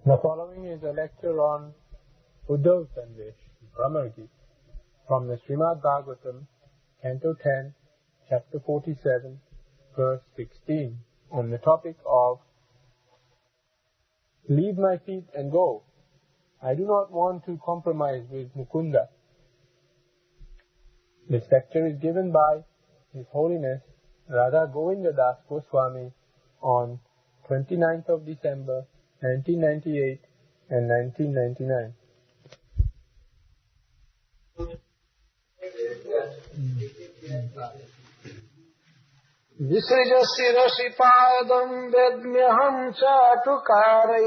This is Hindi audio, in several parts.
The following is a lecture on Uddhav Sandesh, Brahmargi, from the Srimad Bhagavatam, Canto 10, Chapter 47, Verse 16, on the topic of "Leave my feet and go. I do not want to compromise with Mukunda." This lecture is given by His Holiness Radha Govinda Das Goswami on 29th of December 1998 and 1999. विसृज शिरसि पादं वेद्म्यहं चाटुकारैः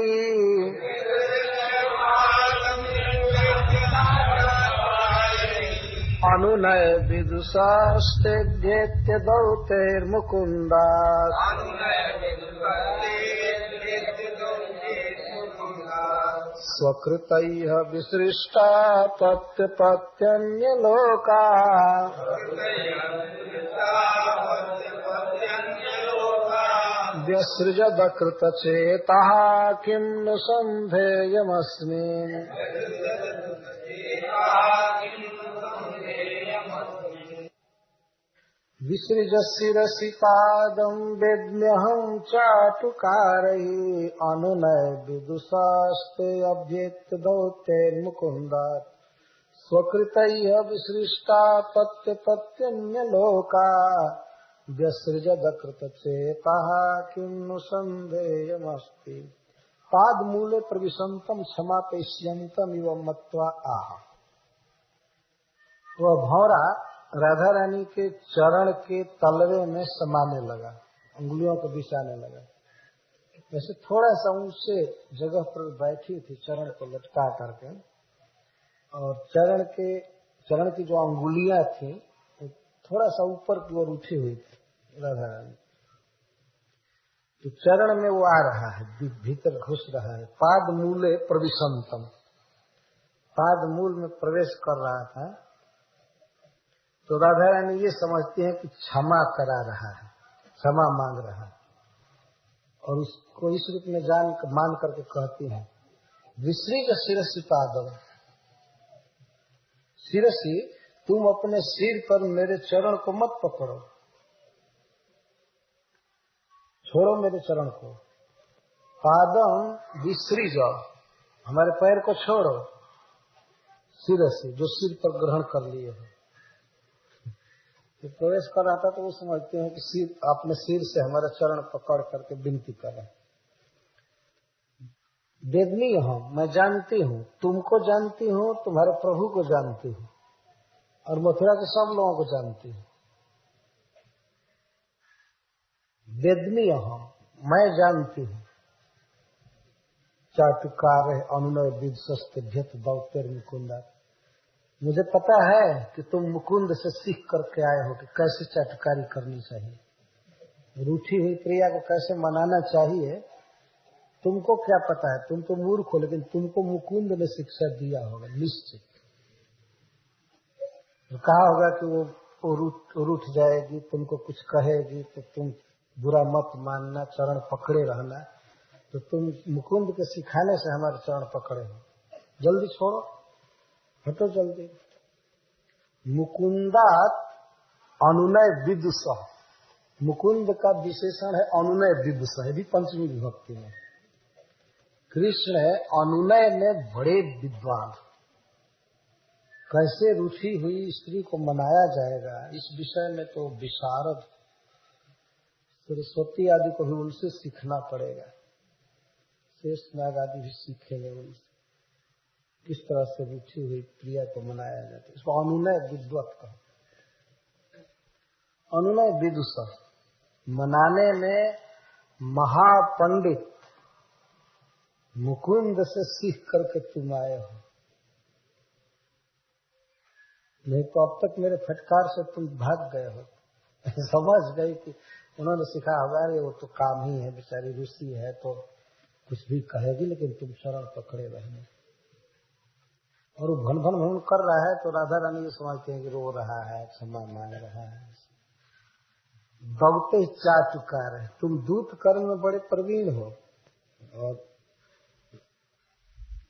अनुनय विदुषास्तेभ्येत्य दौतेर्मुकुन्दात् स्वकृतैः विसृष्टा प्रत्यपत्यन्यलोका व्यसृजदकृतचेतः किं नु सन्धेयमस्मिन्। विसृज शिरसि पादं वेद्म्यहं चाटुकारैः अनुनय विदुषास्ते अभ्येत्य दौतेर्मुकुन्दात् स्वकृतैः विसृष्टा प्रत्यपत्यन्यलोका व्यसृजदकृतचेतः किं नु सन्धेयमस्ति। पादमूले प्रविशन्तं क्षमापयिष्यन्तम् इव मत्वा आह। वह भौरा राधा रानी के चरण के तलवे में समाने लगा, उंगलियों को बिछाने लगा। वैसे थोड़ा सा ऊंचे जगह पर बैठी थी, चरण को लटका करके, और चरण की जो अंगुलियां थी थोड़ा सा ऊपर की ओर उठी हुई थी राधा रानी। तो चरण में वो आ रहा है, भीतर घुस रहा है। पाद मूले प्रविशंतम, पाद मूल में प्रवेश कर रहा था। तो राधा रानी ये समझती है कि क्षमा करा रहा है, क्षमा मांग रहा है, और उसको इस रूप में मान करके कहती है विसृज शिरसि पादम। शिरसि, तुम अपने सिर पर मेरे चरण को मत पकड़ो, छोड़ो मेरे चरण को। पादम विसृज, हमारे पैर को छोड़ो। शिरसि, जो सिर पर ग्रहण कर लिए हो। प्रवेश कर रहा था तो वो समझते हैं कि सिर, अपने सिर से हमारा चरण पकड़ करके विनती कर रहे हैं। वेदनी हूँ, मैं जानती हूँ, तुमको जानती हूँ, तुम्हारे प्रभु को जानती हूँ, और मथुरा के सब लोगों को जानती हूँ। वेदनी हूँ, मैं जानती हूँ। चाटुकार अनुनय विदुषास्तेभ्येत्य दौतेर्मुकुन्दात्। मुझे पता है कि तुम मुकुंद से सीख करके आए हो कि कैसे चाटुकारी करनी चाहिए, रूठी हुई प्रिया को कैसे मनाना चाहिए। तुमको क्या पता है, तुम तो मूर्ख हो, लेकिन तुमको मुकुंद ने शिक्षा दिया होगा निश्चित। तो कहा होगा कि वो रूठ जाएगी, तुमको कुछ कहेगी तो तुम बुरा मत मानना, चरण पकड़े रहना। तो तुम मुकुंद के सिखाने से हमारे चरण पकड़े हो, जल्दी छोड़ो, हटो जल्दी। मुकुंदात अनुनय विदुषः, मुकुंद का विशेषण है अनुनय विदुषः, भी पंचमी विभक्ति में। कृष्ण है अनुनय में बड़े विद्वान। कैसे रूठी हुई स्त्री को मनाया जाएगा, इस विषय में तो विशारद सरस्वती आदि को भी उनसे सीखना पड़ेगा। शेष नाग आदि भी सीखेंगे उनसे किस तरह से रूठी हुई प्रिया को मनाया जाता है। इसको अनुनय विद्वत कहो। अनुनय विदुषः, मनाने में महापंडित मुकुंद से सीख करके तुम आए हो। नहीं तो अब तक मेरे फटकार से तुम भाग गए हो। समझ गई कि उन्होंने सिखा होगा, अरे वो तो काम ही है, बेचारी रूसी है तो कुछ भी कहेगी, लेकिन तुम शरण पकड़े रहने। और वो भन भन भन कर रहा है तो राधा रानी ये समझते हैं कि रो रहा है, क्षमा मांग रहा है। दौते चाटुकार है, तुम दूत कर्म में बड़े प्रवीण हो, और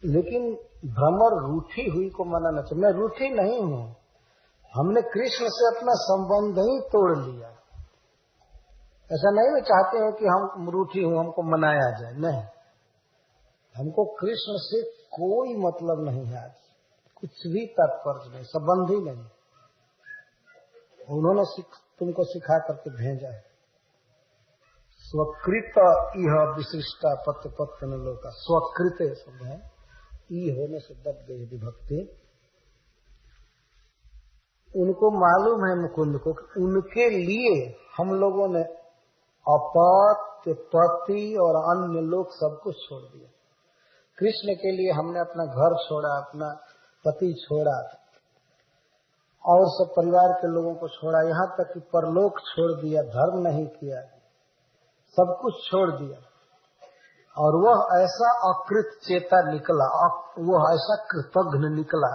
लेकिन भ्रमर रूठी हुई को मनाना चाहिए। मैं रूठी नहीं हूं, हमने कृष्ण से अपना संबंध ही तोड़ लिया। ऐसा नहीं मैं चाहते हैं कि हम रूठी हूं हमको मनाया जाए, नहीं, हमको कृष्ण से कोई मतलब नहीं है, कुछ भी तात्पर्य नहीं, संबंध ही नहीं। उन्होंने तुमको सिखा करके भेजा है। स्वकृत यह विशिष्टा पत्र पत्र न लोका, स्वकृत शब्द है, ई होने से दब गई विभक्ति। उनको मालूम है मुकुंद को, उनके लिए हम लोगों ने अपत्य पति और अन्य लोग सब कुछ छोड़ दिया। कृष्ण के लिए हमने अपना घर छोड़ा, अपना पति छोड़ा और सब परिवार के लोगों को छोड़ा, यहाँ तक कि परलोक छोड़ दिया, धर्म नहीं किया, सब कुछ छोड़ दिया। और वह ऐसा अकृत चेता निकला, वह ऐसा कृतघ्न निकला।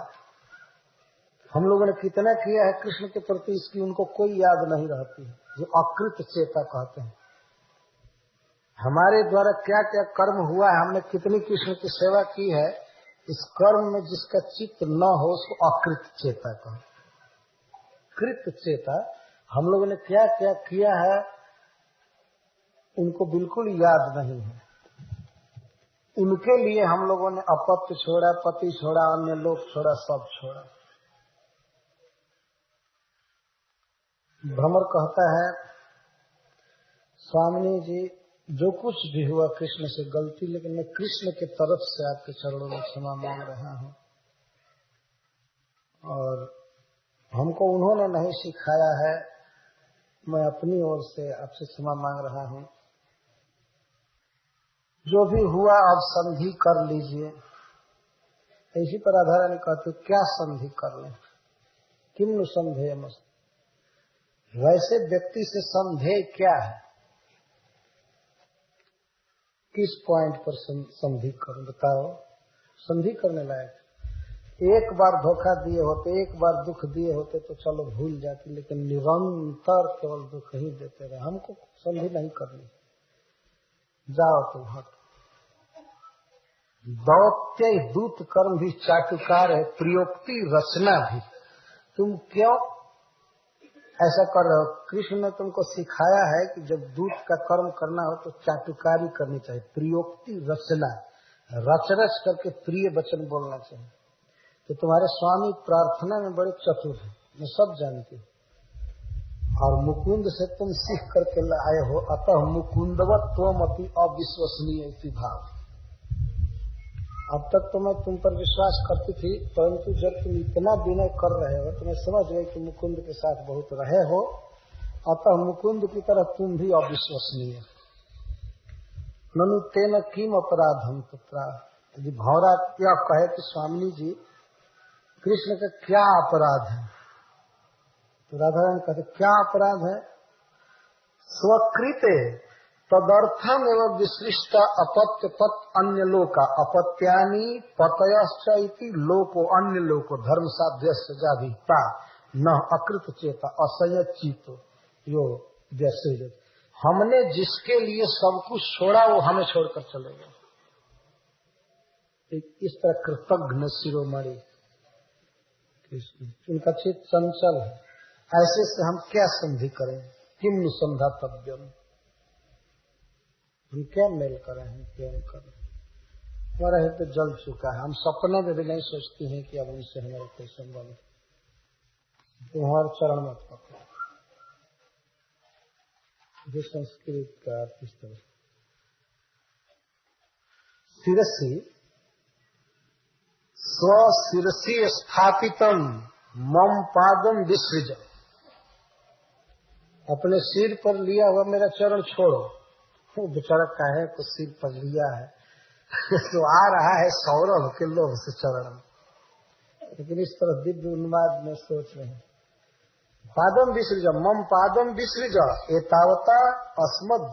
हम लोगों ने कितना किया है कृष्ण के प्रति, इसकी उनको कोई याद नहीं रहती है, जो अकृत चेता कहते हैं। हमारे द्वारा क्या क्या कर्म हुआ है, हमने कितनी कृष्ण की सेवा की है, इस कर्म में जिसका चित्त न हो उसको अकृत चेता कहते। कृत चेता हम लोगों ने क्या क्या किया है उनको बिल्कुल याद नहीं है। उनके लिए हम लोगों ने अपत्य छोड़ा, पति छोड़ा, अन्य लोग छोड़ा, सब छोड़ा। भ्रमर कहता है, स्वामी जी जो कुछ भी हुआ कृष्ण से गलती, लेकिन मैं कृष्ण के तरफ से आपके चरणों में क्षमा मांग रहा हूं। और हमको उन्होंने नहीं सिखाया है, मैं अपनी ओर से आपसे क्षमा मांग रहा हूं। जो भी हुआ अब संधि कर लीजिए। इसी पर राधा रानी कहती, क्या संधि कर लें, किम संधेय मस्त। वैसे व्यक्ति से संधेय क्या है, किस पॉइंट पर संधि करूं, बताओ। संधि करने लायक, एक बार धोखा दिए होते, एक बार दुख दिए होते तो चलो भूल जाती, लेकिन निरंतर केवल दुख ही देते रहे, हमको संधि नहीं करनी। जाओ तुम हट। दौत्य दूत कर्म भी चाटुकार है, प्रियोक्ति रचना भी। तुम क्यों ऐसा कर रहे हो? कृष्ण ने तुमको सिखाया है कि जब दूत का कर्म करना हो तो चाटुकारी करनी चाहिए, प्रियोक्ति रचना, रच रच करके प्रिय वचन बोलना चाहिए। तो तुम्हारे स्वामी प्रार्थना में बड़े चतुर हैं, मैं सब जानती हूँ। और मुकुंद से तुम सीख करके आए हो, अतः मुकुंदवत त्वमपि अविश्वसनीय भाव। अब तक तो मैं तुम पर विश्वास करती थी, परंतु जब तुम इतना विनय कर रहे हो तो मैं समझ गई कि मुकुंद के साथ बहुत रहे हो, अतः मुकुंद की तरह तुम भी अविश्वसनीय। ननु तेन किम अपराधम पुत्रा। यदि भौरा क्या कहे कि स्वामी जी कृष्ण का क्या अपराध है, तो राधा रानी कहते क्या अपराध है? स्वकृते तदर्थम एवं विशिष्टा अपत्य पत अन्य लोका, अपत्यानि पतयश्च इति लोको अन्य लोको धर्म साध्यस्य जाभिता न अकृत चेता असंयचितो यो व्यसृजत। हमने जिसके लिए सब कुछ छोड़ा वो हमें छोड़कर चले गए। इस तरह कृतघ्न शिरोमणि उनका चित्त चंचल है। ऐसे से हम क्या संधि करें? किम संधातव्यम, हम क्या मेल करें, हम क्या करें? हमारा हृदय जल चुका है, हम सपने में भी नहीं सोचती हैं कि अब उनसे हमारा कोई संबंध। तुम्हारे चरण मत पकड़ो। जो संस्कृत का अर्थ इस तरह, शिरसी स्वशिरसी स्थापितम मम पादम विसृज। अपने सिर पर लिया हुआ मेरा चरण छोड़ो। वो बेचारा काहे को सिर पर लिया है तो आ रहा है सौरभ के लोभ से चरण में, लेकिन इस तरह दिव्य उन्माद में सोच रहे हैं। पादम विसृज मम पादम विसृज एतावता अस्मत्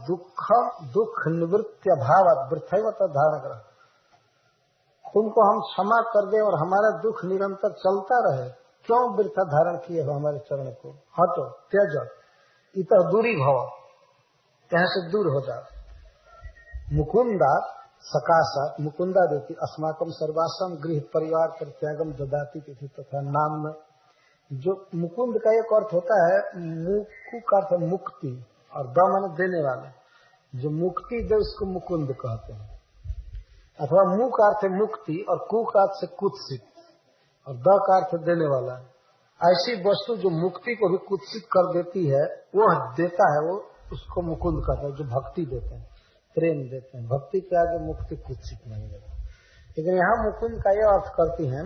दुख निवृत्ति भाव वृथैवत धारण कर। तुमको हम क्षमा कर दे और हमारा दुख निरंतर चलता रहे, क्यों वृथा धारण किए हो हमारे चरण को? हटो, त्यज इतः दूरी भव, यहाँ से दूर हो जाओ। मुकुंदा सकाशात मुकुंदा देती अस्माकम सर्वासम गृह परिवार परित्यागम ददाती तिथि तथा नाम में जो मुकुंद का एक अर्थ होता है, मुकु का अर्थ मुक्ति और द माने देने वाला, जो मुक्ति दे उसको मुकुंद कहते हैं। अथवा मु का अर्थ मुक्ति और कु का अर्थ से कुत्सित और द का अर्थ देने वाला। ऐसी वस्तु जो मुक्ति को भी कुत्सित कर देती है वो देता है, वो उसको मुकुंद कहते हैं। जो भक्ति देते हैं, प्रेम देते हैं, भक्ति के आगे मुक्ति कुत्सित नहीं देता। लेकिन यहाँ मुकुंद का यह अर्थ करती हैं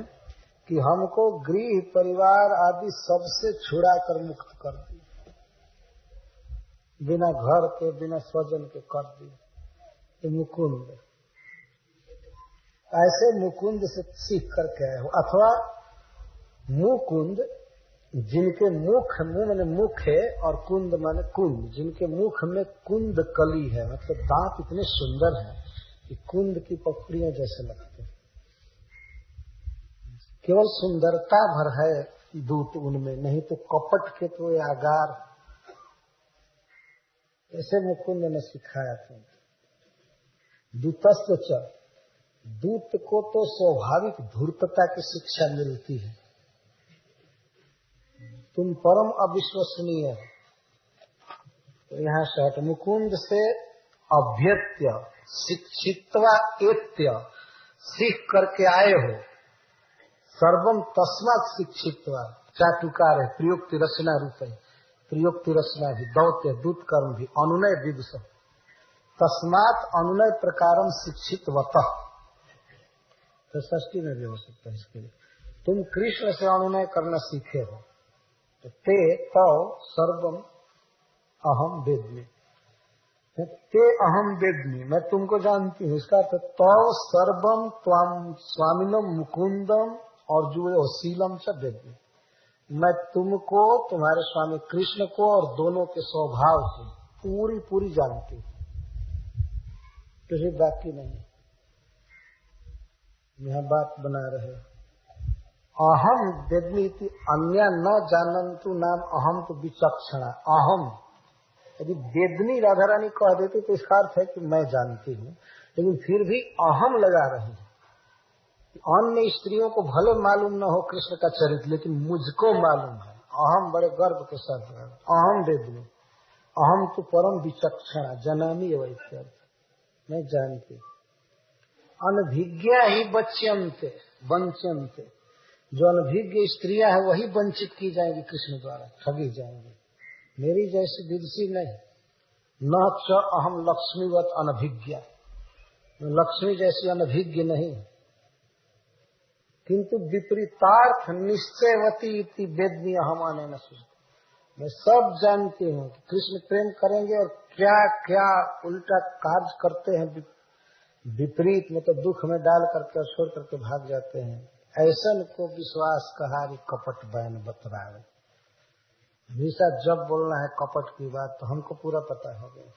कि हमको गृह परिवार आदि सबसे छुड़ा कर मुक्त कर दी, बिना घर के बिना स्वजन के कर दी। तो मुकुंद ऐसे मुकुंद से सीख करके आए हो। अथवा मुकुंद जिनके मुख मुंह माने मुख है और कुंद माने कुंद, जिनके मुख में कुंद कली है, मतलब दांत इतने सुंदर हैं कि कुंद की पखुड़ियां जैसे लगते हैं। केवल सुंदरता भर है दूत उनमें, नहीं तो कपट के तो आगार। ऐसे मुकुंद ने सिखाया था। दूतस्थ च, दूत को तो स्वाभाविक धूर्तता की शिक्षा मिलती है। तुम परम अविश्वसनीय हो। तो यहाँ से मुकुंद से अभ्यत्य शिक्षित्वा एत्य सीख करके आए हो। सर्वम तस्मात् शिक्षित्वा, चाटुकार है, प्रयुक्ति रचना रूप है, प्रयुक्ति रचना भी, दौत्य दूत कर्म भी, अनुनय विदुष, तस्मात् अनुनय प्रकारम शिक्षितवतः। तो षष्ठी में भी हो सकता है इसके लिए। तुम कृष्ण से अनुनय करना सीखे हो। तो ते तव सर्वम अहम वेद्मि, ते अहम वेद्मि, मैं तुमको जानती हूँ। इसका अर्थ तव सर्वम त्वाम स्वामिनम मुकुंदम और जो शीलम च वेद्मि, मैं तुमको, तुम्हारे स्वामी कृष्ण को और दोनों के स्वभाव को पूरी पूरी जानती हूँ, किसी बाकी नहीं। यहाँ बात बना रहे। अहम वेद्मि इति अन्य न जानन्तु नाम अहम तो विचक्षणा। अहम यदि वेदनी राधा रानी कह देती तो इसका अर्थ है कि मैं जानती हूँ, लेकिन फिर भी अहम लगा रही है। अन्य स्त्रियों को भले मालूम न हो कृष्ण का चरित्र, लेकिन मुझको मालूम है। अहम बड़े गर्व के साथ है। अहम वेद्मि, अहम तो परम विचक्षणा जनामी है, इत्यर्थ मैं जानती। अनभिज्ञा ही बच्यन्ते वंच्यन्ते, जो अनभिज्ञ स्त्रियां हैं वही वंचित की जाएंगी कृष्ण द्वारा, ठगी जाएंगी। मेरी जैसी विदुषी नहीं। न च अहम लक्ष्मीवत अनभिज्ञा, लक्ष्मी जैसी अनभिज्ञ नहीं, किंतु विपरीतार्थ निश्चयवती इति वेद्मि अहम अनेन सुजते। मैं सब जानती हूँ कि कृष्ण प्रेम करेंगे और क्या क्या उल्टा कार्य करते हैं, विपरीत मतलब दुख में डाल करके और छोड़ करके भाग जाते हैं। ऐसन को विश्वास कहारी कपट बयान बतरावे। हमेशा जब बोलना है कपट की बात तो हमको पूरा पता हो गया।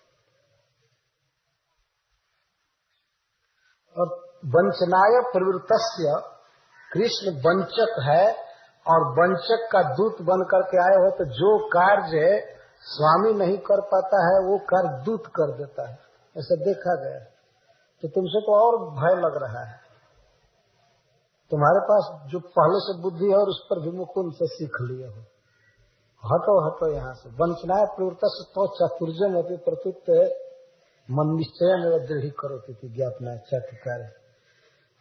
और वंचनाय प्रवृत्तस्य, कृष्ण वंचक है और वंचक का दूत बन करके आए हो, तो जो कार्य स्वामी नहीं कर पाता है वो कार्य दूत कर देता है, ऐसा देखा गया। तो तुमसे तो और भय लग रहा है। तुम्हारे पास जो पहले से बुद्धि है और उस पर भी मुकुंद से सीख लिए हो। हटो हटो यहाँ से। वंचनाय प्रवृत्त से तो चातुर्जम होती प्रत्युत मन निश्चय में दृढ़ करो थी ज्ञापना चाटुकार।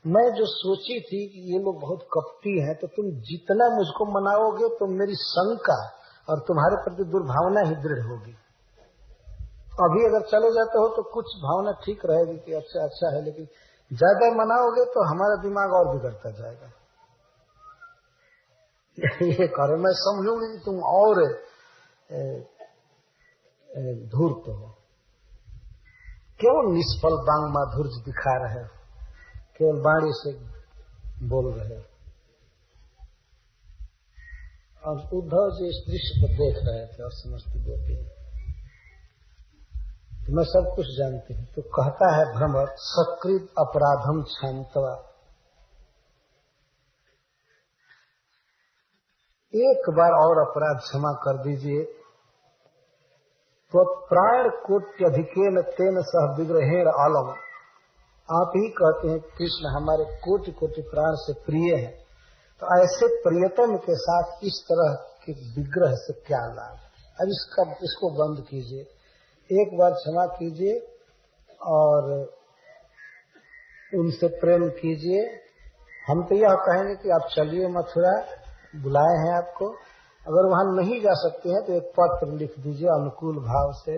मैं जो सोची थी कि ये लोग बहुत कपटी हैं, तो तुम जितना मुझको मनाओगे तो मेरी शंका और तुम्हारे प्रति दुर्भावना ही दृढ़ होगी। अभी अगर चले जाते हो तो कुछ भावना ठीक रहेगी कि अच्छा अच्छा है, लेकिन ज्यादा मनाओगे तो हमारा दिमाग और बिगड़ता जाएगा। ये करे मैं समझूंगी कि तुम और धूर्त हो, केवल निष्फल बांग माधुर्य दिखा रहे हो, केवल बाणी से बोल रहे हो। और उद्धव जी इस दृश्य को देख रहे थे और समझते बोलते मैं सब कुछ जानती हूँ। तो कहता है भ्रमर सकृत अपराधम क्षांतवा, एक बार और अपराध क्षमा कर दीजिए। तो प्राण कोट्यधिकेन तेन सह विग्रहेण अलम, आप ही कहते हैं कृष्ण हमारे कोटि कोटि प्राण से प्रिय है, तो ऐसे प्रियतम के साथ इस तरह के विग्रह से क्या लाभ? अब इसको बंद कीजिए, एक बार क्षमा कीजिए और उनसे प्रेम कीजिए। हम तो यह कहेंगे कि आप चलिए मथुरा, बुलाए हैं आपको। अगर वहां नहीं जा सकते हैं तो एक पत्र लिख दीजिए अनुकूल भाव से।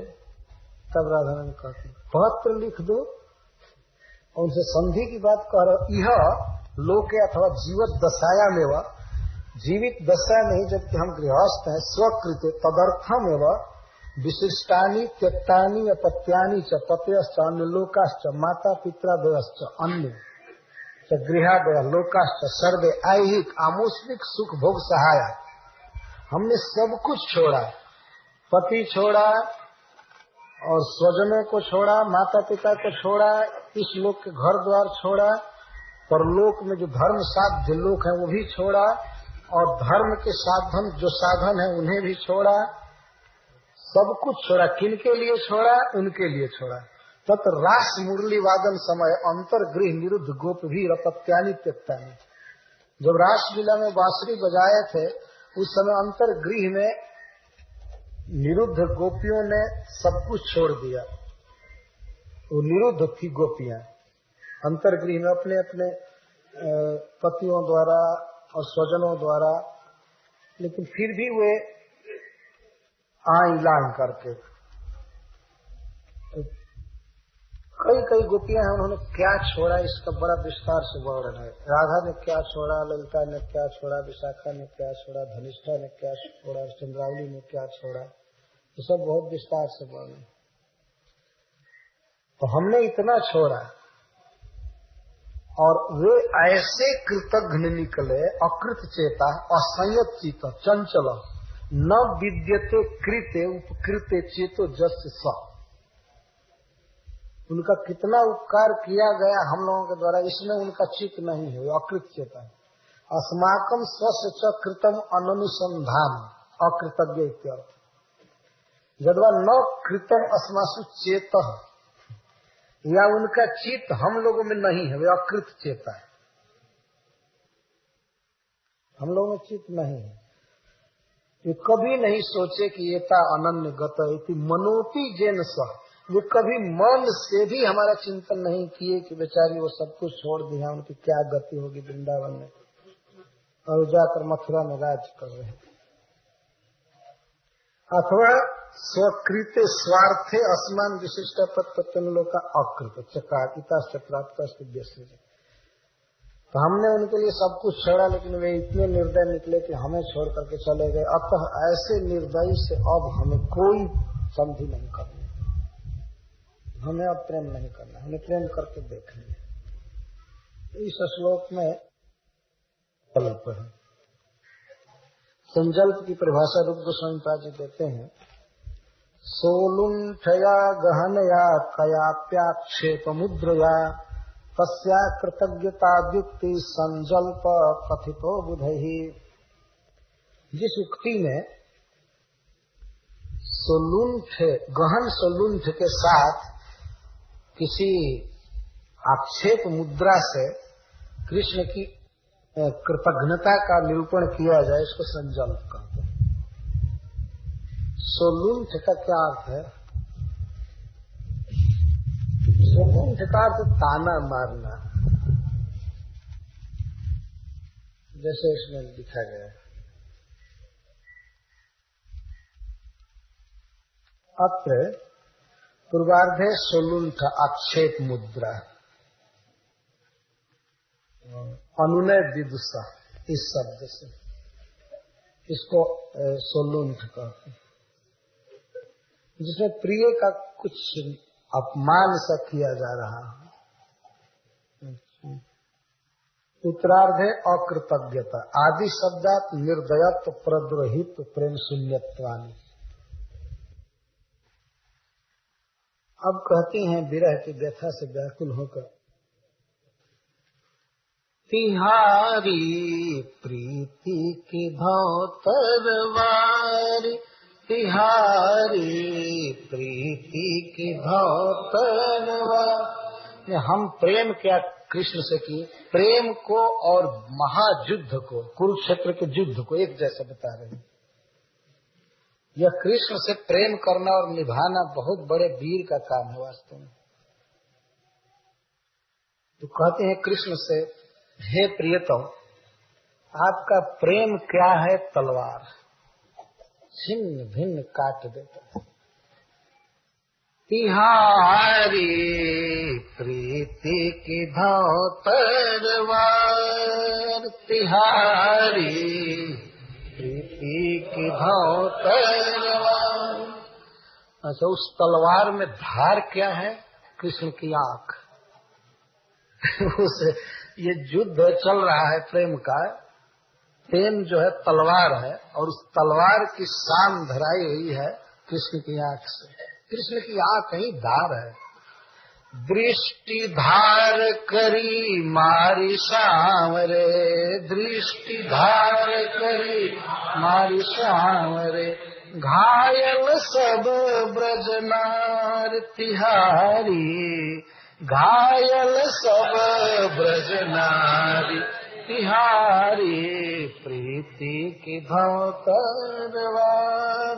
तब राधा रानी कहती पत्र लिख दो और उनसे संधि की बात कह रहे। यह लोके अथवा जीवित दशाया में व जीवित दशा नहीं, जबकि हम गृहस्थ हैं, स्वकृत तदर्थम एवं विशिष्टानि त्यक्तानि अपत्यानि च पतयश्च अन्य लोकाश्च माता पिता दयश्च अन्य च गृहादय लोकाश्च सर्वे ऐहिक आमुष्मिक सुख भोग सहाया। हमने सब कुछ छोड़ा, पति छोड़ा और स्वजनों को छोड़ा, माता पिता को छोड़ा, इस लोक के घर द्वार छोड़ा, परलोक में जो धर्म साध्य लोक है वो भी छोड़ा, और धर्म के साधन जो साधन है उन्हें भी छोड़ा, सब कुछ छोड़ा। किनके लिए छोड़ा? उनके लिए छोड़ा। तत् रास मुरली वादन समय अंतर गृह निरुद्ध गोप भी रपत्यानि त्यक्तानि। जब रासलीला में बांसुरी बजाए थे उस समय अंतर गृह में निरुद्ध गोपियों ने सब कुछ छोड़ दिया। वो निरुद्ध थी गोपियां अंतर गृह में अपने अपने पतियों द्वारा और स्वजनों द्वारा, लेकिन फिर भी वे ऐलान करके कई कई गोपियां हैं, उन्होंने क्या छोड़ा इसका बड़ा विस्तार से वर्णन है। राधा ने क्या छोड़ा, ललिता ने क्या छोड़ा, विशाखा ने क्या छोड़ा, धनिष्ठा ने क्या छोड़ा, चंद्रावली ने क्या छोड़ा, ये सब बहुत विस्तार से वर्णन। तो हमने इतना छोड़ा और वे ऐसे कृतघ्न निकले, अकृत चेता, असंयत चित्त, चंचल, न विद्यते कृते उपकृते चेतो जस्य स। उनका कितना उपकार किया गया हम लोगों के द्वारा, इसमें उनका चित्त नहीं है, अकृत चेता है। अस्माकम स्वस्य च कृतम अनुसंधान अकृतज्ञ इत्यर्थ। यद्वा न कृतम अस्मासु चेत, या उनका चित्त हम लोगों में नहीं है, वे अकृत चेता है। हम लोगों में चित्त नहीं है। वे कभी नहीं सोचे कि एता अनन्य गत इति मनोपि जेन सह। वे कभी मन से भी हमारा चिंतन नहीं किए कि बेचारी वो सब कुछ छोड़ दिया, उनकी क्या गति होगी वृंदावन में, और जाकर मथुरा में राज कर रहे हैं। अथवा स्वकृत स्वार्थे अस्मान विशिष्ट प्रत्यन लोग का अकृत चकार इताश्चक्रात्ता। तो हमने उनके लिए सब कुछ छोड़ा, लेकिन वे इतने निर्दय निकले कि हमें छोड़ करके चले गए। अतः ऐसे निर्दयी से अब हमें कोई संधि नहीं करनी, हमें अब प्रेम नहीं करना, हमें प्रेम करके देखना। इस श्लोक में संकल्प है। संकल्प की परिभाषा रूप गोस्वामी पाद जी देते हैं, सोलुंठया गहनया कयाप्याक्षेप मुद्रया तस्या कृतज्ञतायुक्ति संजल्प कथितो बुधहि। जिस उक्ति में सोलुंठ, गहन सोलुंठ के साथ किसी आक्षेप मुद्रा से कृष्ण की कृतज्ञता का निरूपण किया जाए, इसको संजल्प कहते हैं। सोलुंठ का क्या अर्थ है? सोलुंठ का अर्थ ताना मारना, जैसे इसमें लिखा गया है। अत्र पूर्वार्धे सोलुंठ आक्षेप मुद्रा, अनुनय विदुषा, इस शब्द से इसको सोलुंठ कहते हैं, जिसमें प्रिय का कुछ अपमान सा किया जा रहा है। उत्तरार्धे अकृतज्ञता आदि शब्दात निर्दयत्व प्रद्रोहित प्रेम शून्यत्वानि। अब कहती हैं विरह की व्यथा से व्याकुल होकर, तिहारी प्रीति की भौतरवारी, तिहारी प्रीति की भौतरवारी, हम प्रेम क्या कृष्ण से किए, प्रेम को और महायुद्ध को, कुरुक्षेत्र के युद्ध को एक जैसा बता रहे हैं। यह कृष्ण से प्रेम करना और निभाना बहुत बड़े वीर का काम है वास्तव में। तो कहते हैं कृष्ण से, हे प्रियतम, आपका प्रेम क्या है? तलवार, छिन्न भिन्न काट देता। तिहारी प्रीति की भाव तरवार, तिहारी प्रीति की भाव तरवार। अच्छा, उस तलवार में धार क्या है? कृष्ण की आंख। उसे ये युद्ध चल रहा है प्रेम का, प्रेम जो है तलवार है, और उस तलवार की शान धराई हुई है कृष्ण की आंख से। कृष्ण की आंख ही धार है। दृष्टि धार करी मारी सांवरे, दृष्टि धार करी मारी सांवरे, घायल सब ब्रजनार तिहारी, घायल सब ब्रजनारी तिहारी प्रीति की भाव तरवार,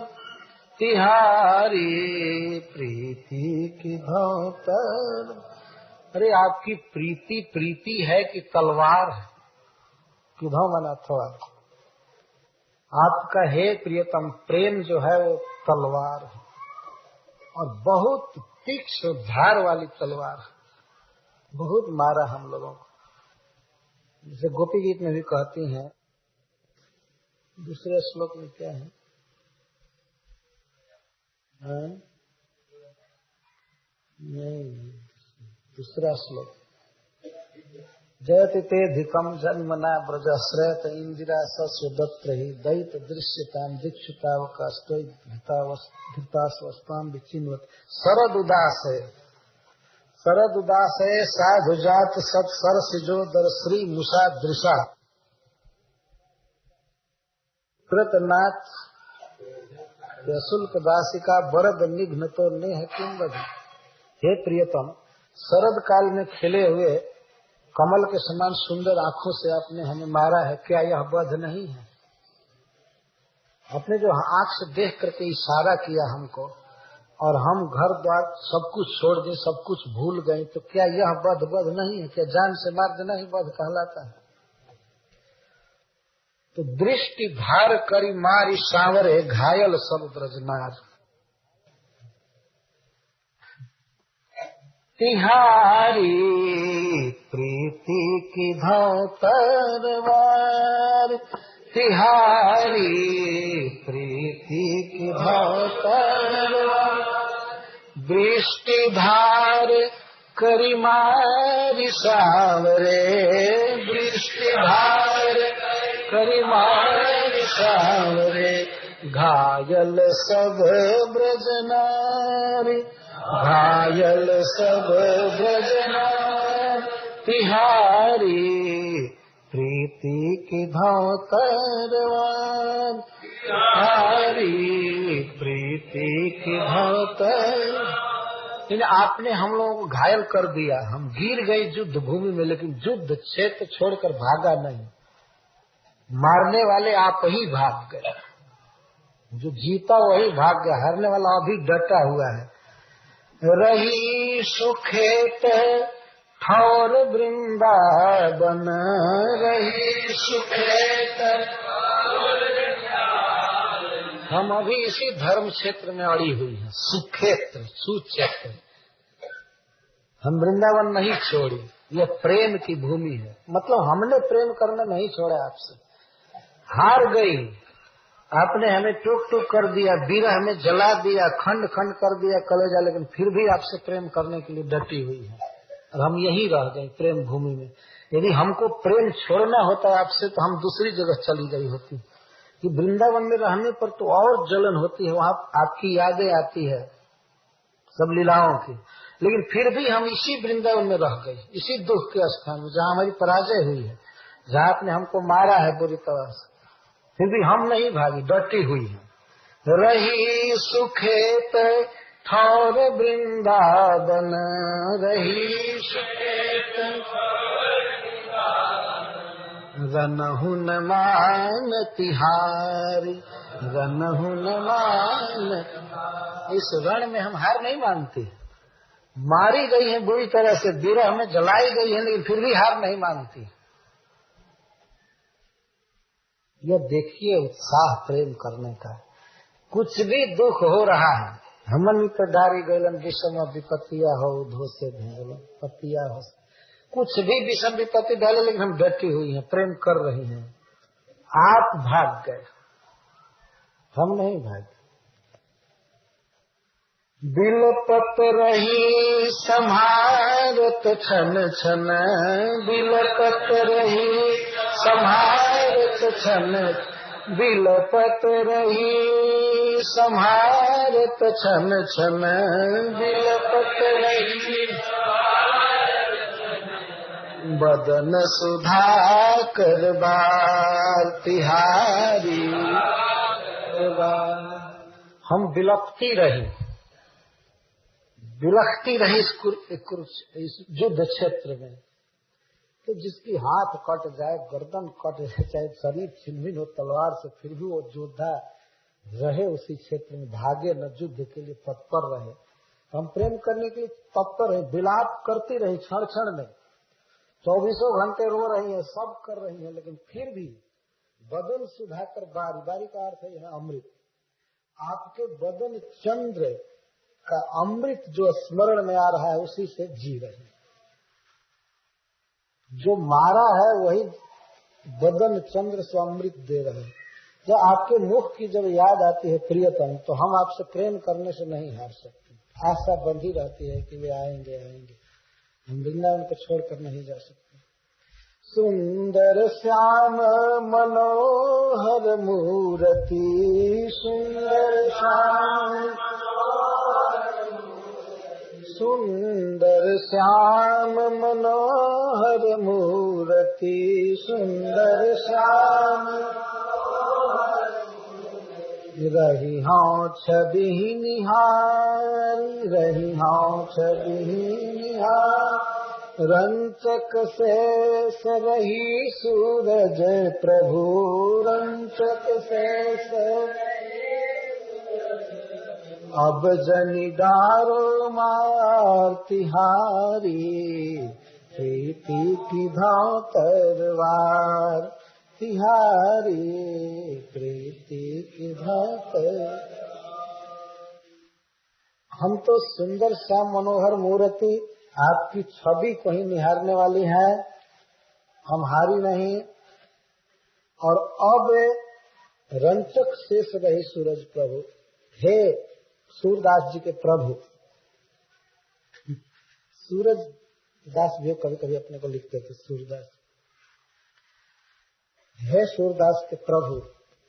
तिहारी प्रीति की भाव तर। अरे आपकी प्रीति प्रीति है कि तलवार है? कि भाव मना थोड़ा। आपका हे प्रियतम प्रेम जो है वो तलवार है, और बहुत तीक्ष्ण धार वाली तलवार है। बहुत मारा हम लोगों को। जैसे गोपी गीत में भी कहती हैं, दूसरे श्लोक में क्या है? नहीं, दूसरा श्लोक, जयति ते धिकम जन्मना ब्रजाश्रयत इंदिरा सस्वदत्र ही दैत दृश्यताम दीक्षितावकास्ताम विचिन्वत। शरद उदास है, शरद उदास है साधुजात सत सरसिजोदर श्री मुषा दृशा कृतनाथ शुल्क दासिका वरद निघ्न तो नेह किंबद। हे प्रियतम, शरद काल में खिले हुए कमल के समान सुंदर आंखों से आपने हमें मारा है, क्या यह वध नहीं है? आपने जो आंख से देख करके इशारा किया हमको, और हम घर द्वार सब कुछ छोड़ दें, सब कुछ भूल गए, तो क्या यह वध नहीं है? क्या जान से मार देना ही वध कहलाता है? तो दृष्टि धार करी मारी सांवरे, घायल सब ब्रजनार तिहारी प्रीति की भाव तरवार, तिहारी प्रीति की भाव तरवार। दृष्टि धार करी मारी सांवरे, दृष्टि धार करी मारी सांवरे, घायल सब ब्रजनारी, घायल सब ब्रजनार तिहारी प्रीति की भाव तरवार, तिहारी प्रीति की भाव तर। आपने हम लोगों को घायल कर दिया, हम गिर गए युद्ध भूमि में, लेकिन युद्ध क्षेत्र छोड़कर भागा नहीं। मारने वाले आप ही भाग गए, जो जीता वही भाग गया, हारने वाला अभी डटा हुआ है। रही सुखेत ठौर वृंदावन, रही सुखेत। हम अभी इसी धर्म क्षेत्र में अड़ी हुई हैं, सुखेत्र सुक्षेत्र। हम वृंदावन नहीं छोड़ी, यह प्रेम की भूमि है। मतलब हमने प्रेम करना नहीं छोड़ा, आपसे हार गई। आपने हमें टूक टूक कर दिया, विरह में जला दिया, खंड खंड कर दिया कलेजा, लेकिन फिर भी आपसे प्रेम करने के लिए डटी हुई है। और हम यहीं रह गए प्रेम भूमि में। यदि हमको प्रेम छोड़ना होता आपसे तो हम दूसरी जगह चली गई होती। कि वृंदावन में रहने पर तो और जलन होती है, वहाँ आपकी यादें आती है सब लीलाओं की, लेकिन फिर भी हम इसी वृंदावन में रह गए, इसी दुख के स्थान में जहाँ हमारी पराजय हुई है, जहाँ आपने हमको मारा है बुरी तरह से, फिर भी हम नहीं भागी, डटी हुई है। रही सुखेत ठौर वृंदावन रही रनहु न मान तिहारी, रनहु न मान। इस रण में हम हार नहीं मानते। मारी गई है बुरी तरह से, विरह में जलाई गई है, लेकिन फिर भी हार नहीं मानती। यह देखिए उत्साह प्रेम करने का। कुछ भी दुख हो रहा है, हमन तो डारी गलन विषम विपत्तिया हो धो से पतिया हो, कुछ भी विषम विपत्ति डाले, लेकिन हम डटी हुई हैं, प्रेम कर रही हैं। आप भाग गए, हम नहीं भागे। बिलपत रही संहारत छन छन, बिलपत रही संहारत छन, बिलपत रही संहारत छन छन, बिलपत रही बदन सुधा करबार तिहारी। हम बिलपती रही, बिलखती रही इस युद्ध क्षेत्र में। तो जिसकी हाथ कट जाए, गर्दन कट जाए, चाहे शरीर छिन्न हो तलवार से, फिर भी वो योद्धा रहे उसी क्षेत्र में, भागे न युद्ध के लिए तत्पर रहे। हम प्रेम करने के लिए तत्पर रहे, विलाप करती रही क्षण क्षण में, 24 घंटे रो रही है, सब कर रही है, लेकिन फिर भी बदन सुधाकर बारी, बारी का अर्थ है यह अमृत। आपके बदन चंद्र का अमृत जो स्मरण में आ रहा है, उसी से जी रही। जो मारा है वही बदन चंद्र से अमृत दे रहे हैं। जब आपके मुख की जब याद आती है प्रियतम, तो हम आपसे प्रेम करने से नहीं हार सकते। आशा बंधी रहती है कि वे आएंगे आएंगे, हम वृंदावन को छोड़कर नहीं जा सकते। सुंदर श्याम मनोहर मूर्ति, सुंदर श्याम, सुंदर श्याम मनोहर मूर्ति, सुंदर श्याम रही हाँ छवि निहारी, रही हाँ छवि निहार। रंचक शेष रही सूरज प्रभु, रंचक शेष अब जनि डारो मार तिहारी, प्रीति की भाव तरवार तिहारी, प्रीति की भाव तर। हम तो सुंदर श्याम मनोहर मूर्ति, आपकी छवि को ही निहारने वाली है, हम हारी नहीं। और अब रंचक शेष रही सूरज प्रभु, हे सूरदास जी के प्रभु। सूरज दास भी कभी कभी अपने को लिखते थे सूरदास। हे सूरदास के प्रभु,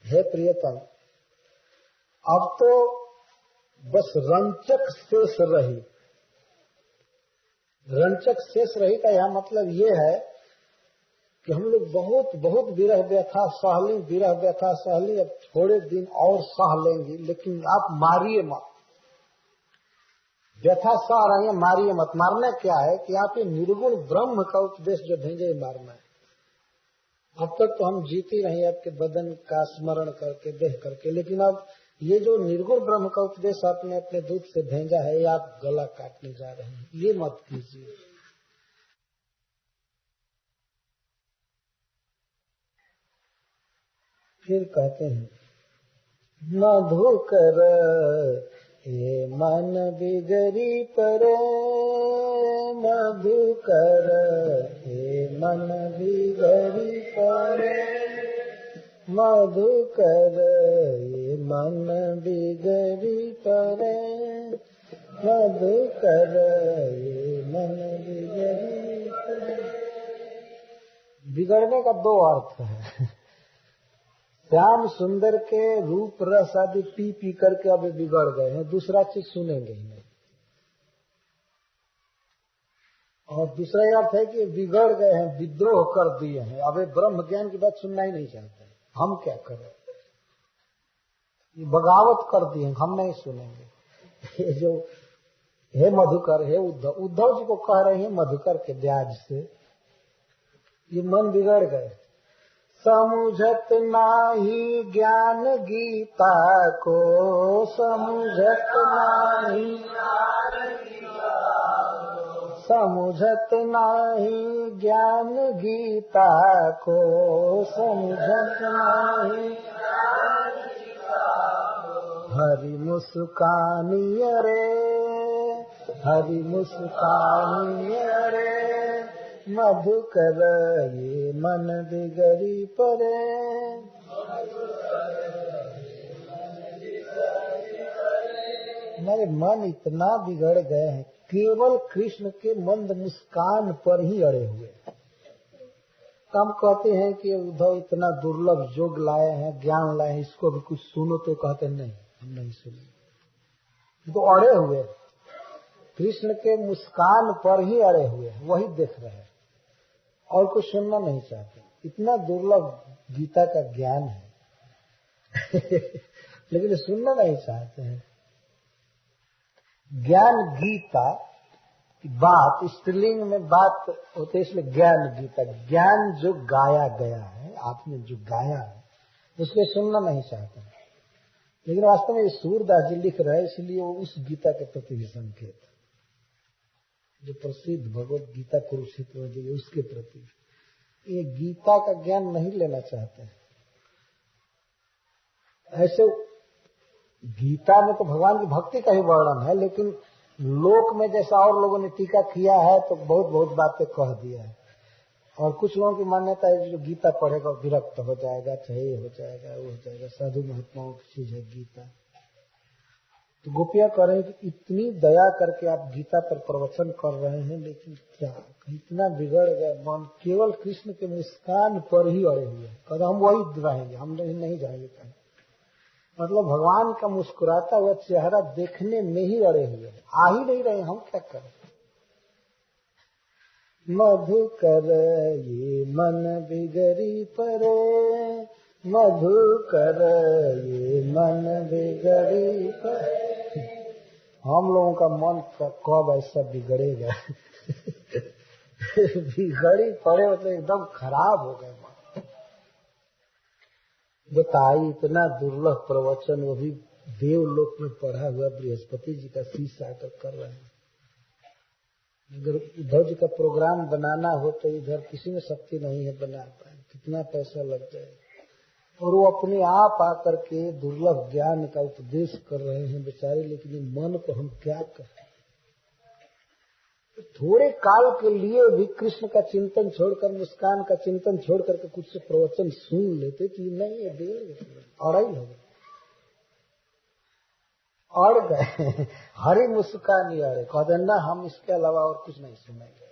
हे प्रियतम, अब तो बस रंचक शेष रही। रंचक शेष रही का यह मतलब ये है कि हम लोग बहुत बहुत विरह व्यथा सहली, विरह व्यथा सहली, अब थोड़े दिन और सह लेंगे, लेकिन आप मारिए मत। व्यथा सह रही है, मारिए मत। मारना क्या है कि आप ये निर्गुण ब्रह्म का उपदेश जो भेजे, मारना है। अब तक तो हम जीती रहे आपके बदन का स्मरण करके, देख करके, लेकिन अब ये जो निर्गुण ब्रह्म का उपदेश आपने अपने दूत से भेजा है, ये आप गला काटने जा रहे हैं, ये मत कीजिए। फिर कहते हैं, मधुकर हे मन बिगड़ी परे, मधुकर हे मन बिगड़ी परे, मधुकर ये मन बिगड़ी परे, मधुकर ये मन बिगड़ी परे। बिगड़ने का दो अर्थ है। श्याम सुंदर के रूप रस आदि पी पी करके अब बिगड़ गए हैं, दूसरा चीज सुनेंगे ही नहीं। और दूसरा अर्थ है कि बिगड़ गए हैं, विद्रोह कर दिए हैं, अब ब्रह्म ज्ञान की बात सुनना ही नहीं चाहते। हम क्या करें, बगावत कर दिए, हम नहीं सुनेंगे। ये जो हे मधुकर, हे उद्धव जी को कह रहे हैं मधुकर के ब्याज से, ये मन बिगड़ गए। समुझत नाही ज्ञान गीता को, समुझत नाही, समुझत नाही ज्ञान गीता को, समुझत नाही हरि मुस्कानी रे, हरि मुस्कानी रे, मधुकर ये मन बिगड़ी परे। हमारे मन इतना बिगड़ गए हैं, केवल कृष्ण के मंद मुस्कान पर ही अड़े हुए। हम कहते हैं कि उद्धव इतना दुर्लभ योग लाए हैं, ज्ञान लाए हैं, इसको भी कुछ सुनो, तो कहते हैं नहीं, हम नहीं सुने। तो अड़े हुए, कृष्ण के मुस्कान पर ही अड़े हुए, वही देख रहे हैं और कुछ सुनना नहीं चाहते। इतना दुर्लभ गीता का ज्ञान है लेकिन सुनना नहीं चाहते हैं। ज्ञान गीता की बात, स्त्रीलिंग में बात होती है, इसलिए ज्ञान गीता, ज्ञान जो गाया गया है, आपने जो गाया है उसको सुनना नहीं चाहते। लेकिन वास्तव में सूरदास जी लिख रहे हैं, इसलिए वो उस गीता के प्रति भी संकेत, जो प्रसिद्ध भगवत गीता कुरुक्षेत्र में उसके प्रति, ये गीता का ज्ञान नहीं लेना चाहते हैं। ऐसे गीता में तो भगवान की भक्ति का ही वर्णन है, लेकिन लोक में जैसा और लोगों ने टीका किया है तो बहुत बहुत बातें कह दिया है। और कुछ लोगों की मान्यता है जो गीता पढ़ेगा विरक्त हो जाएगा, चाहे ये हो जाएगा, वो हो जाएगा, साधु महात्माओं की चीज है गीता। तो गोपियां कह रहे हैं कि इतनी दया करके आप गीता पर प्रवचन कर रहे हैं, लेकिन क्या इतना बिगड़ गए मन, केवल कृष्ण के मुस्कान पर ही अड़े हुए। कहते हम वही रहेंगे, हम नहीं जाएंगे कहीं। मतलब भगवान का मुस्कुराता हुआ चेहरा देखने में ही अड़े हुए, आ ही नहीं रहे, हम क्या करें। मधुकर ये मन बिगड़ी परे, मधुकर ये मन बिगड़ी परे। हम लोगों का मन कब ऐसा बिगड़ेगा बिगड़ी पड़े मतलब एकदम खराब हो गए। बताइए इतना दुर्लभ प्रवचन, वो भी देवलोक में पढ़ा हुआ बृहस्पति जी का शीश आकर कर रहे हैं। अगर उद्धव जी का प्रोग्राम बनाना हो तो इधर किसी में शक्ति नहीं है बना पाए, कितना पैसा लग जाए। और वो अपने आप आकर के दुर्लभ ज्ञान का उपदेश कर रहे हैं बेचारे, लेकिन मन को हम क्या करें। थोड़े काल के लिए भी कृष्ण का चिंतन छोड़कर, मुस्कान का चिंतन छोड़ करके कुछ से प्रवचन सुन लेते तो नहीं है देर अड़ाई हो गए, अड़ गए हरी मुस्कान ही अड़े, कहते ना हम इसके अलावा और कुछ नहीं सुनेंगे।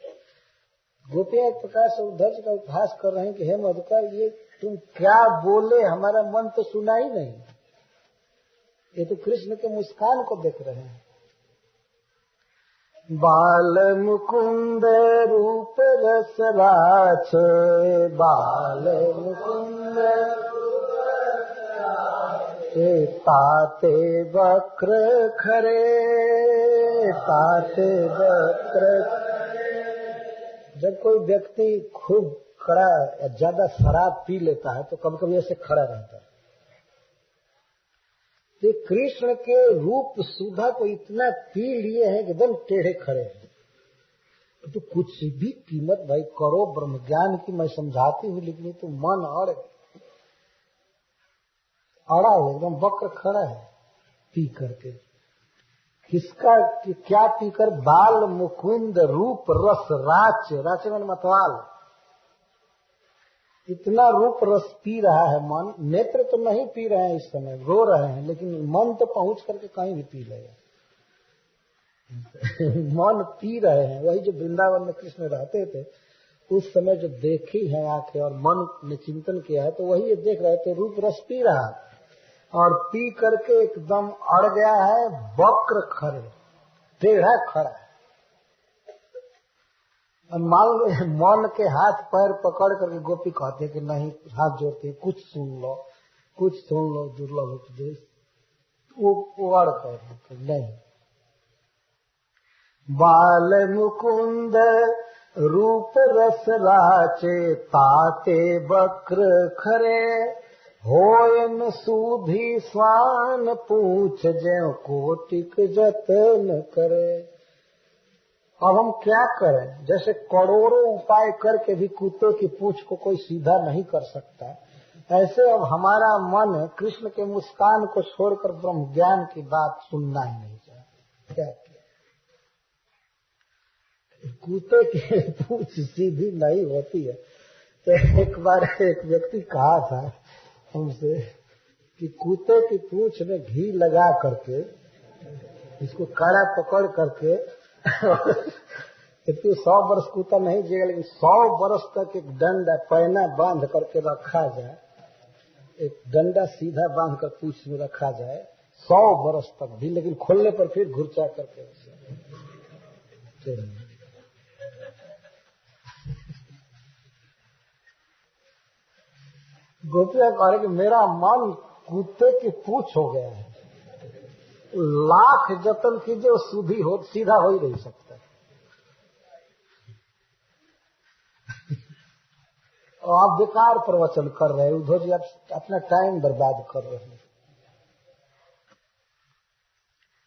गोपियां एक प्रकार से उद्धव जी का उपहास कर रहे हैं कि हे मधुकर ये तुम क्या बोले, हमारा मन तो सुना ही नहीं, ये तो कृष्ण के मुस्कान को देख रहे हैं। बाल मुकुंद रूप रस राछे, बाल मुकुंद ताते वक्र खरे, ताते वक्र। जब कोई व्यक्ति खूब खड़ा या ज्यादा शराब पी लेता है तो कभी कभी ऐसे खड़ा रहता है। तो कृष्ण के रूप सुधा को इतना पी लिए हैं कि एकदम टेढ़े खड़े हैं। तो कुछ भी कीमत भाई करो ब्रह्म ज्ञान की, मैं समझाती हूँ, लेकिन तो मन अड़ा है, एकदम वक्र खड़ा है पी करके। किसका क्या पीकर? बाल मुकुंद रूप रस राचे, राचे मैंने मतवाल, इतना रूप रस पी रहा है मन। नेत्र तो नहीं पी रहे हैं इस समय, रो रहे हैं, लेकिन मन तो पहुंच करके कहीं भी पी लेगा मन पी रहे हैं। वही जो वृंदावन में कृष्ण रहते थे उस समय जो देखी है आंखें और मन ने चिंतन किया है, तो वही ये देख रहे थे, रूप रस पी रहा और पी करके एकदम अड़ गया है, वक्र खड़े, टेढ़ा खड़ा है। मान लो मन के हाथ पैर पकड़ करके गोपी कहते कि नहीं, हाथ जोड़ते कुछ सुन लो, कुछ सुन लो दुर्लभ उपदेश, वो अड़ कर नहीं, बाल मुकुंद रूप रस राचे, ताते बक्र खरे, होयन सूधी स्वान पूछ, ज्यों कोटिक जतन करे। अब हम क्या करें? जैसे करोड़ों उपाय करके भी कुत्ते की पूंछ को कोई सीधा नहीं कर सकता, ऐसे अब हमारा मन कृष्ण के मुस्कान को छोड़कर ब्रह्म ज्ञान की बात सुनना ही नहीं चाहता। क्या कुत्ते की पूंछ सीधी नहीं होती है। तो एक बार एक व्यक्ति कहा था हमसे कि कुत्ते की पूंछ में घी लगा करके, इसको कड़ा पकड़ करके क्योंकि 100 वर्ष कुत्ता नहीं जिएगा, लेकिन 100 वर्ष तक एक डंडा पैना बांध करके रखा जाए, एक डंडा सीधा बांध कर पूंछ में रखा जाए 100 वर्ष तक भी, लेकिन खोलने पर फिर घुरचा करके गोपियां कह रहे कि मेरा मन कुत्ते की पूंछ हो गया है, लाख जतन कीजिए वो सीधा हो ही नहीं सकता। और आप बेकार प्रवचन कर रहे हैं उद्धव जी, आप अपना टाइम बर्बाद कर रहे हैं।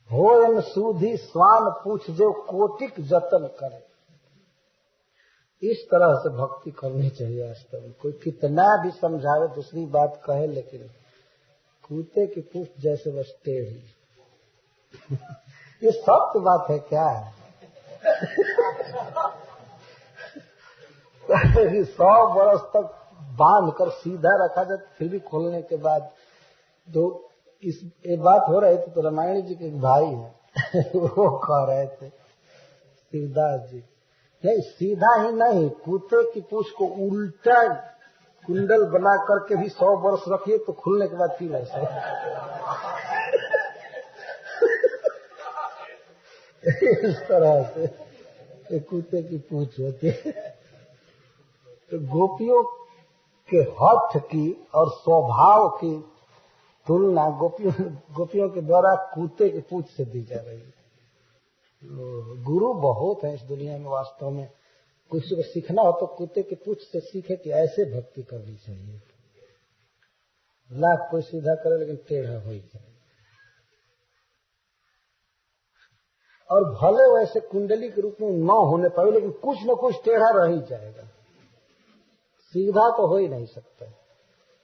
होयन सूधी स्वान पूछ, जो कोटिक जतन करे। इस तरह से भक्ति करनी चाहिए। वास्तव में कोई कितना भी समझावे, दूसरी बात कहे, लेकिन कुत्ते की पूंछ जैसे बस टेढ़ी। ये सत्य बात है क्या है? 100 वर्ष तक बांध कर सीधा रखा जाए, फिर भी खोलने के बाद तो ये बात हो रही थी। तो रामायण जी के एक भाई हैं वो कह रहे थे शिवदास जी, नहीं सीधा ही नहीं, कुत्ते की पूंछ को उल्टा कुंडल बना करके भी 100 वर्ष रखिए तो खुलने के बाद फिर ऐसा। इस तरह से कुत्ते की पूंछ होती है। तो गोपियों के हठ की और स्वभाव की तुलना गोपियों के द्वारा कुत्ते की पूंछ से दी जा रही है। गुरु बहुत है इस दुनिया में। वास्तव में किसी को सीखना हो तो कुत्ते की पूंछ से सीखे कि ऐसे भक्ति करनी चाहिए। लाख कोई सीधा करे लेकिन टेढ़ा हो ही जाए, और भले वैसे कुंडली के रूप में न होने पाए, लेकिन कुछ न कुछ टेढ़ा रह ही जाएगा। सीधा तो हो ही नहीं सकता,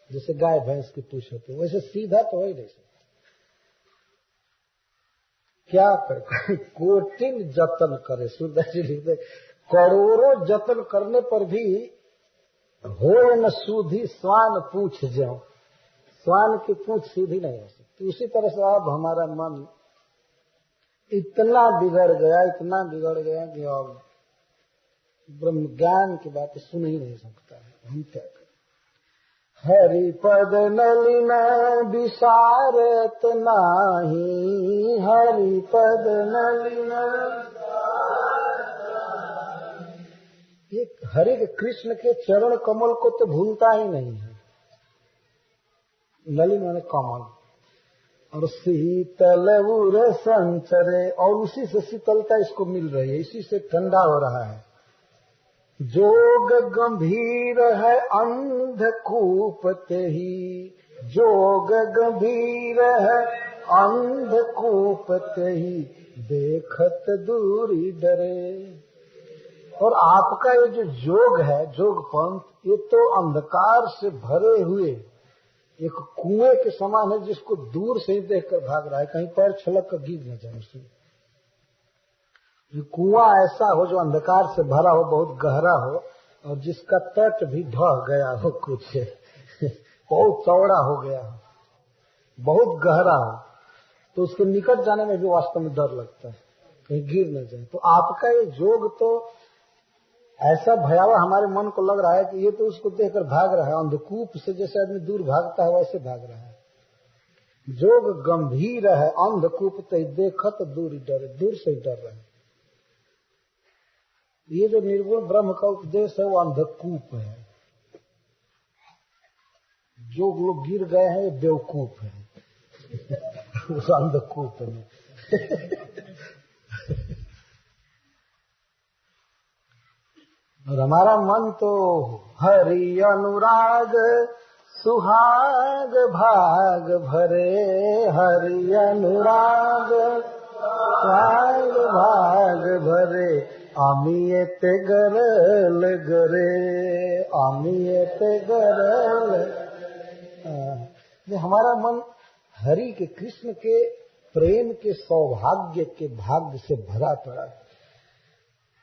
जैसे गाय भैंस की पूंछ होती है वैसे सीधा तो हो ही नहीं सकता। क्या करे? कोटिन जतन करे। सूरदास जी लिखते करोड़ों जतन करने पर भी हो न सूधी स्वान पूछ जाओ, स्वान की पूंछ सीधी नहीं हो सकती। उसी तरह से अब हमारा मन इतना बिगड़ गया कि अब ब्रह्म ज्ञान की बातें सुन ही नहीं सकता है। हम क्या करें? हरि पद नलिन विसारत नाही, हरि पद नलिन। एक हरि के कृष्ण के चरण कमल को तो भूलता ही नहीं है। नलिन माने कमल, और शीतल उर संचरे, और उसी से शीतलता इसको मिल रही है, इसी से ठंडा हो रहा है। जोग गंभीर है अंधकूप तेहि, जोग गंभीर है अंधकूप तेहि, देखत दूरी डरे। और आपका ये जो जोग है, जोग पंथ, ये तो अंधकार से भरे हुए एक कुएं के समान है, जिसको दूर से ही देखकर भाग रहा है, कहीं पैर छलक कर गिर न जाए उसमें। कुआं ऐसा हो जो अंधकार से भरा हो, बहुत गहरा हो, और जिसका तट भी ढह गया हो, कुछ बहुत चौड़ा हो गया हो, बहुत गहरा हो, तो उसके निकट जाने में भी वास्तव में डर लगता है कहीं गिर न जाए। तो आपका ये जोग तो ऐसा भयावह हमारे मन को लग रहा है कि ये तो उसको देखकर भाग रहा है, अंधकूप से जैसे आदमी दूर भागता है वैसे भाग रहा है। जोग गंभीर है अंधकूप ते देखत दूरी डरे, दूर से ही डर रहे हैं। ये जो निर्गुण ब्रह्म का उपदेश है वो अंधकूप है। जो लोग गिर गए हैं ये बेवकूफ है उस अंधकूप में। और हमारा मन तो हरि अनुराग सुहाग भाग भरे, हरि अनुराग सुहाग भाग भरे, आमियते गरल गरे, आमियते गरल। हमारा मन हरि के, कृष्ण के प्रेम के सौभाग्य के भाग्य से भरा पड़ा है।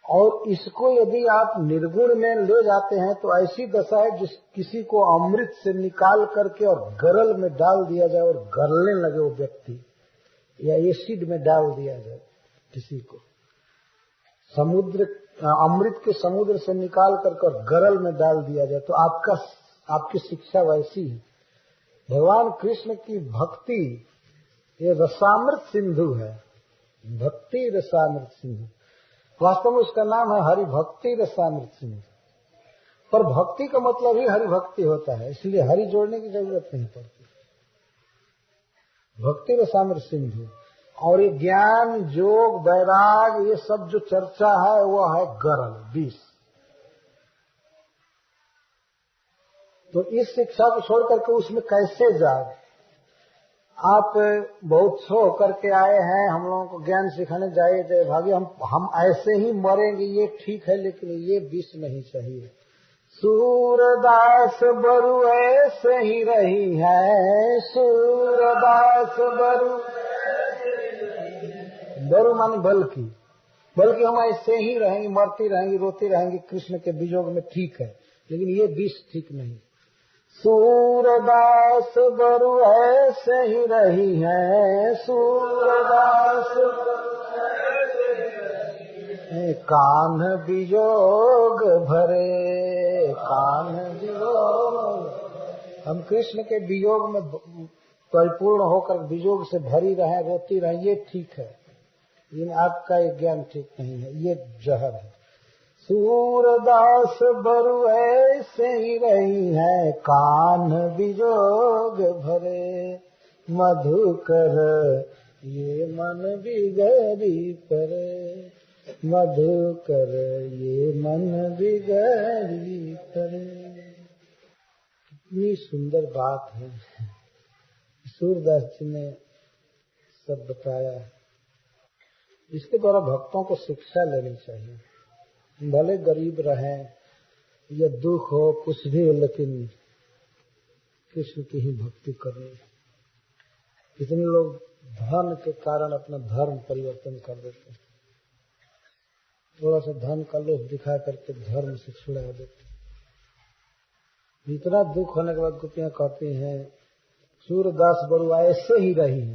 और इसको यदि आप निर्गुण में ले जाते हैं तो ऐसी दशा है जिस किसी को अमृत से निकाल करके और गरल में डाल दिया जाए और गरलने लगे वो व्यक्ति, या एसिड में डाल दिया जाए किसी को, समुद्र अमृत के समुद्र से निकाल करके और गरल में डाल दिया जाए, तो आपकी शिक्षा वैसी है। भगवान कृष्ण की भक्ति ये रसामृत सिंधु है, भक्ति रसामृत सिंधु। वास्तव में उसका नाम है हरि भक्ति रसामृत सिंधु, पर भक्ति का मतलब ही हरि भक्ति होता है, इसलिए हरि जोड़ने की जरूरत नहीं पड़ती। भक्ति रसामृत सिंधु। और ये ज्ञान जोग वैराग ये सब जो चर्चा है वो है गरल, विष। तो इस शिक्षा को छोड़ करके उसमें कैसे जाए? आप बहुत छो करके आए हैं, हम लोगों को ज्ञान सिखाने जाइए जय भागी, हम ऐसे ही मरेंगे ये ठीक है, लेकिन ये विष नहीं चाहिए। सूरदास बरु ऐसे ही रही है, सूरदास बरु माने बल्कि हम ऐसे ही रहेंगे, मरती रहेंगे, रोती रहेंगे कृष्ण के वियोग में, ठीक है, लेकिन ये विष ठीक नहीं। सूरदास बरु ऐसे ही रही है, सूरदास कान्ह वियोग भरे, कान्ह वियोग। हम कृष्ण के वियोग में परिपूर्ण होकर वियोग से भरी रहे, रोती रहे, ये ठीक है, लेकिन आपका ये ज्ञान ठीक नहीं है, ये जहर है। सूरदास बरु ऐसे ही रही है, कान्ह वियोग भरे, मधुकर ये मन बिगड़ी परे, मधुकर ये मन बिगड़ी परे। कितनी सुंदर बात है, सूरदास जी ने सब बताया। इसके द्वारा भक्तों को शिक्षा लेनी चाहिए। भले गरीब रहें या दुख हो कुछ भी, लेकिन कृष्ण की ही भक्ति करनी। कितने लोग धन के कारण अपना धर्म परिवर्तन कर देते हैं, थोड़ा सा धन का लोभ दिखा करके धर्म से छुड़ा देते। इतना दुख होने के बाद गोपियां कहती हैं सूरदास बरु ऐसे ही रही है,